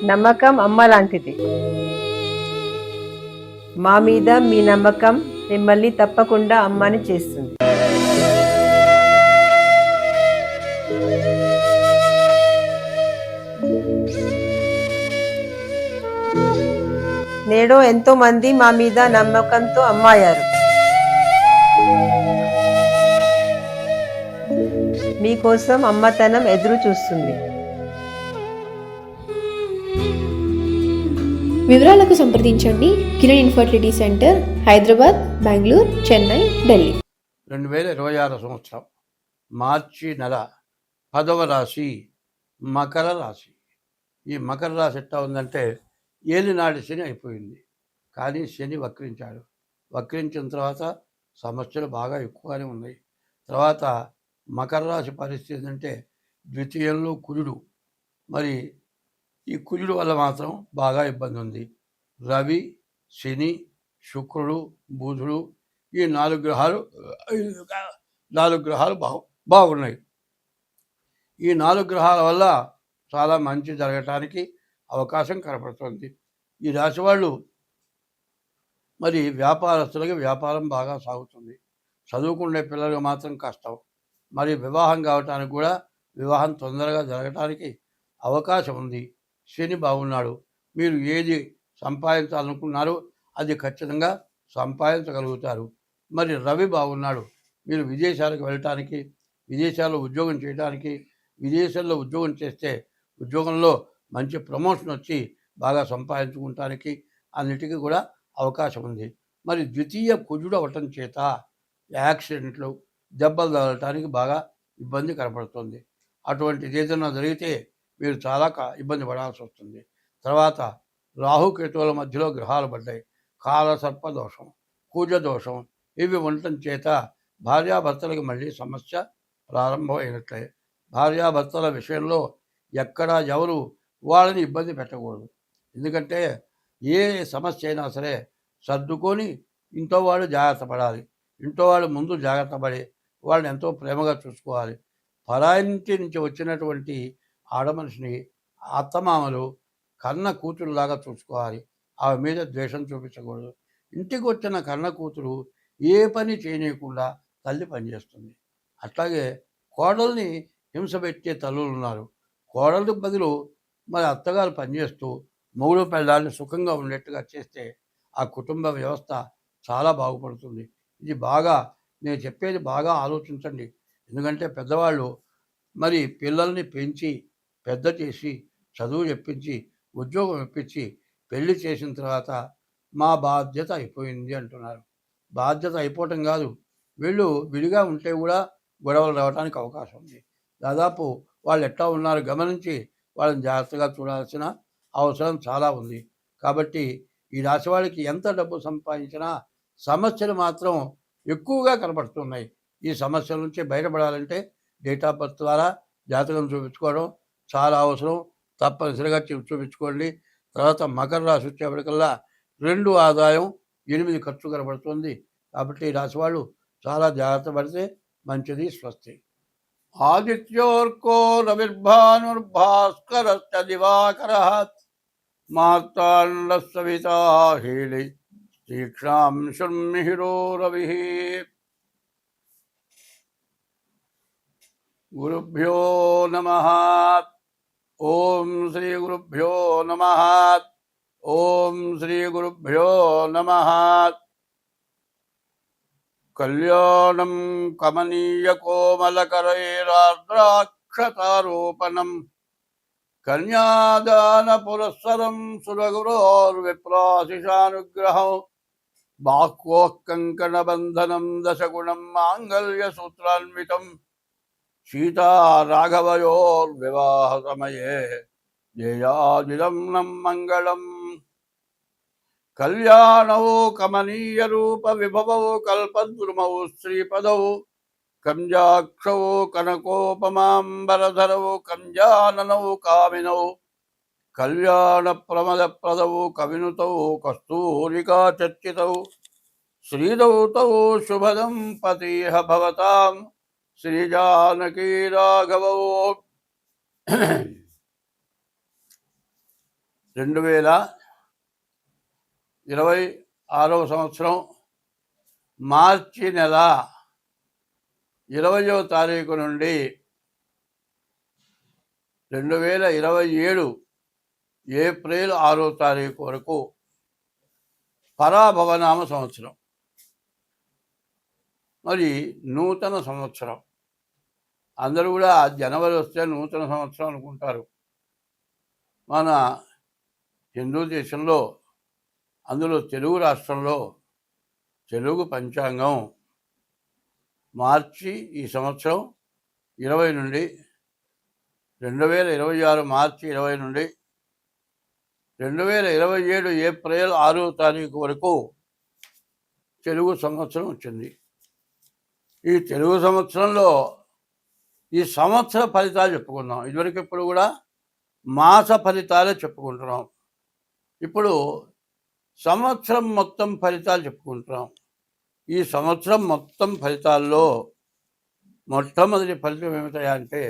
నమ్మకం అమ్మ లాంటిది. మా మీద మీ నమ్మకం మిమ్మల్ని తప్పకుండా అమ్మని చేస్తుంది. నేడు ఎంతో మంది మా మీద నమ్మకంతో అమ్మాయారు. మీకోసం అమ్మతనం ఎదురు చూస్తుంది. వివరాలకు సంప్రదించండి. Kiran infertility centre, Hyderabad, Bengaluru, Chennai, Delhi. 2026 సంవత్సరం మార్చి నెల 10వ రాశి మకర రాశి. ఈ మకర రాశి ఎట్లా ఉందంటే ఏలినాటి శని అయిపోయింది, కానీ శని వక్రించాడు. వక్రించిన తర్వాత సమస్యలు బాగా ఎక్కువగానే ఉన్నాయి. తర్వాత మకర రాశి పరిస్థితి అంటే ద్వితీయంలో కుజుడు, మరి ఈ కుజుడు వల్ల మాత్రం బాగా ఇబ్బంది ఉంది. రవి, శని, శుక్రుడు, బుధుడు ఈ 4 గ్రహాలు బాగున్నాయి. ఈ 4 గ్రహాల వల్ల చాలా మంచి జరగటానికి అవకాశం కనపడుతుంది. ఈ రాశి వాళ్ళు మరి వ్యాపారస్తులకి వ్యాపారం బాగా సాగుతుంది. చదువుకునే పిల్లలకు మాత్రం కష్టం. మరి వివాహం కావటానికి కూడా వివాహం తొందరగా జరగటానికి అవకాశం ఉంది. శని బాగున్నాడు. మీరు ఏది సంపాదించాలనుకున్నారో అది ఖచ్చితంగా సంపాదించగలుగుతారు. మరి రవి బాగున్నాడు. మీరు విదేశాలకు వెళ్ళటానికి, విదేశాల్లో ఉద్యోగం చేయడానికి, విదేశాల్లో ఉద్యోగం చేస్తే ఉద్యోగంలో మంచి ప్రమోషన్ వచ్చి బాగా సంపాదించుకుంటానికి అన్నిటికీ కూడా అవకాశం ఉంది. మరి ద్వితీయ కుజుడు అవటం చేత యాక్సిడెంట్లు, దెబ్బలు తగలటానికి బాగా ఇబ్బంది కనపడుతుంది. అటువంటిది ఏదైనా జరిగితే మీరు చాలా ఇబ్బంది పడాల్సి వస్తుంది. తర్వాత రాహుకేతువుల మధ్యలో గ్రహాలు పడ్డాయి. కాలసర్ప దోషం, కూజ దోషం ఇవి ఉండటం చేత భార్యాభర్తలకు మళ్ళీ సమస్య ప్రారంభమైనట్లే. భార్యాభర్తల విషయంలో ఎక్కడా ఎవరు వాళ్ళని ఇబ్బంది పెట్టకూడదు. ఎందుకంటే ఏ సమస్య అయినా సరే సర్దుకొని ఇంట్లో వాళ్ళు జాగ్రత్త పడాలి. ఇంట్లో వాళ్ళు ముందు జాగ్రత్త పడి వాళ్ళని ఎంతో ప్రేమగా చూసుకోవాలి. పరాయింటి నుంచి వచ్చినటువంటి ఆడమనిషిని అత్తమామలు కన్న కూతురులాగా చూసుకోవాలి. ఆమె మీద ద్వేషం చూపించకూడదు. ఇంటికి వచ్చిన కన్న కూతురు ఏ పని చేయనీయకుండా తల్లి పనిచేస్తుంది. అట్లాగే కోడల్ని హింస పెట్టే తల్లులు ఉన్నారు. కోడలు బదులు మరి అత్తగారు పనిచేస్తూ మొగుడు పెళ్ళాన్ని సుఖంగా ఉండేట్టుగా చేస్తే ఆ కుటుంబ వ్యవస్థ చాలా బాగుపడుతుంది. ఇది బాగా నేను చెప్పేది బాగా ఆలోచించండి. ఎందుకంటే పెద్దవాళ్ళు మరి పిల్లల్ని పెంచి పెద్ద చేసి చదువు చెప్పించి ఉద్యోగం ఇప్పించి పెళ్లి చేసిన తర్వాత మా బాధ్యత అయిపోయింది అంటున్నారు. బాధ్యత అయిపోవటం కాదు, వీళ్ళు విడిగా ఉంటే కూడా గొడవలు రావడానికి అవకాశం ఉంది. దాదాపు వాళ్ళు ఎట్లా ఉన్నారో గమనించి వాళ్ళని జాగ్రత్తగా చూడాల్సిన అవసరం చాలా ఉంది. కాబట్టి ఈ రాశి వాళ్ళకి ఎంత డబ్బు సంపాదించినా సమస్యలు మాత్రం ఎక్కువగా కనపడుతున్నాయి. ఈ సమస్యల నుంచి బయటపడాలంటే డేట్ ఆఫ్ బర్త్ ద్వారా జాతకం చూపించుకోవడం చాలా అవసరం. తప్పనిసరిగా చూపించుకోండి. తర్వాత మకర రాశి వచ్చేప్పటికల్లా 2 ఆదాయం 8 ఖర్చు కనబడుతుంది. కాబట్టి ఈ రాశి వాళ్ళు చాలా జాగ్రత్త పడితే మంచిది. స్వస్తి. ఆదిత్యోర్కో రవిర్భానుర్భాస్కరశ్చ దివాకరః మార్తాండ సవితా హేళి తీక్షాం శుర్మిహిరో రవిః. గురుభ్యో నమః. ఓం శ్రీ గురుభ్యో నమః. ఓం శ్రీ గురుభ్యో నమః. కళ్యాణం కమనీయ కోమలకరైరాద్రాక్షతారోపణం కన్యాదాన పురస్సరం సురగురోర్విప్రాశిషానుగ్రహం బాహ్వోః కంకణబంధనం దశగుణం మాంగళ్య సూత్రాన్వితం సీతారాఘవయోర్వివాహ సమయే జయాజిదం మంగళం. కళ్యాణౌ కమనీయ రూప విభవౌ కల్పద్రుమౌ శ్రీపదౌ కంజాక్షౌ కనకోపమాంబరధరౌ కంజాననౌ కామినౌ కళ్యాణ ప్రమదప్రదౌ కవినుతౌ కస్తూరికా చర్చితౌ శ్రీదౌతౌ శుభదంపతీహ భవతాం శ్రీజానకీ రాఘవౌ. 2026 సంవత్సరం మార్చి నెల 20వ తారీఖు నుండి 2027 ఏప్రిల్ 6వ తారీఖు వరకు పరాభవనామ సంవత్సరం. మరి నూతన సంవత్సరం. అందరూ కూడా జనవరి వస్తే నూతన సంవత్సరం అనుకుంటారు. మన హిందూ దేశంలో, అందులో తెలుగు రాష్ట్రంలో తెలుగు పంచాంగం మార్చి ఈ సంవత్సరం 20 నుండి 2026 మార్చి 20 నుండి 2027 ఏప్రిల్ 6వ తారీఖు వరకు తెలుగు సంవత్సరం వచ్చింది. ఈ తెలుగు సంవత్సరంలో ఈ సంవత్సర ఫలితాలు చెప్పుకుందాం. ఇదివరకు ఇప్పుడు కూడా మాస ఫలితాలే చెప్పుకుంటున్నాం. ఇప్పుడు సంవత్సరం మొత్తం ఫలితాలు చెప్పుకుంటున్నాం. ఈ సంవత్సరం మొత్తం ఫలితాల్లో మొట్టమొదటి ఫలితం ఏమిటంటే